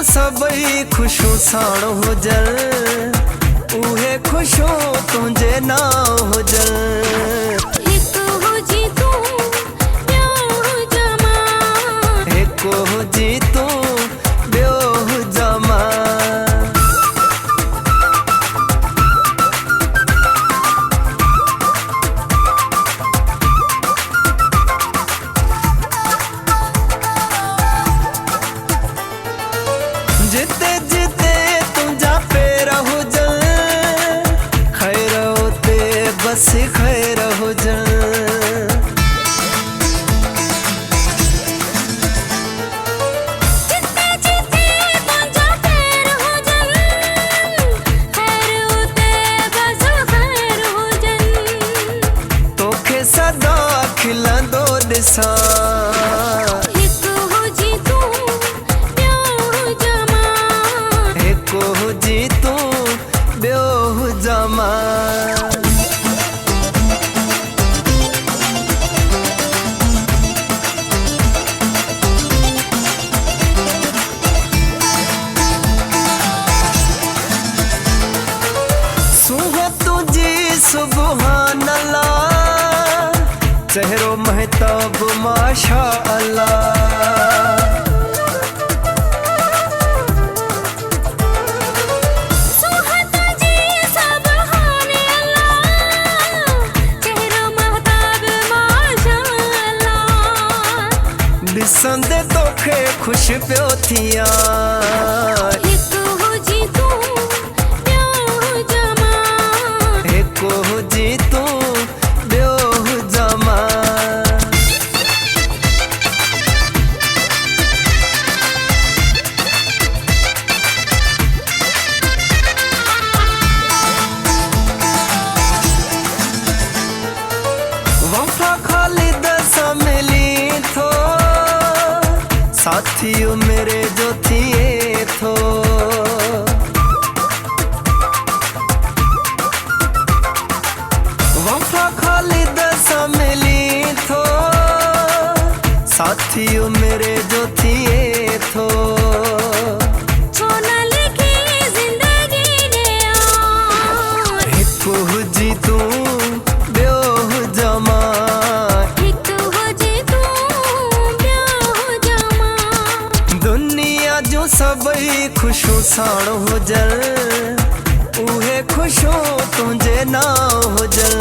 सबई खुशो साण हो जल, उहे खुशो तुझे ना हो जल। एक हो जी तू ॿियो जमा, एक हो जी तू ॿियो जमा। जिते जिते तुझा पैर हो जल, खैर होते बस खैर हो जल। जिते जिते तुझा पैर हो जल, खैर होते बस खैर हो जल। तोखे सदा खिलंदो ॾिसां, एक हो जी तू ॿियो जमा, एक हो जी तू ॿियो जमा। सुबह तुझी सुबहान अल्लाह, चेहरो महताब माशा अल्लाह। सुहत जी सुभान अल्लाह, चेहरो महताब माशा अल्लाह। ॾिसंदे तोखे खुश पियो थियां, एक हो जी तू ॿियो जमा, एक हो जी तू ॿियो जमा। वफा ख़ालिद सां मिली थो, साथियो मेरे जो थिए थो। वफा ख़ालिद सां मिली थो, साथियो मेरे जो थिए थो। छो न लिखी ज़िंदगी ने आ, हिकु हुजी तूं ॿियो जमा, एक हो जी तू ॿियो जमा। दुनिया जो सबई खुशो साण हो जल, उहे खुशो तुझे ना हो जल।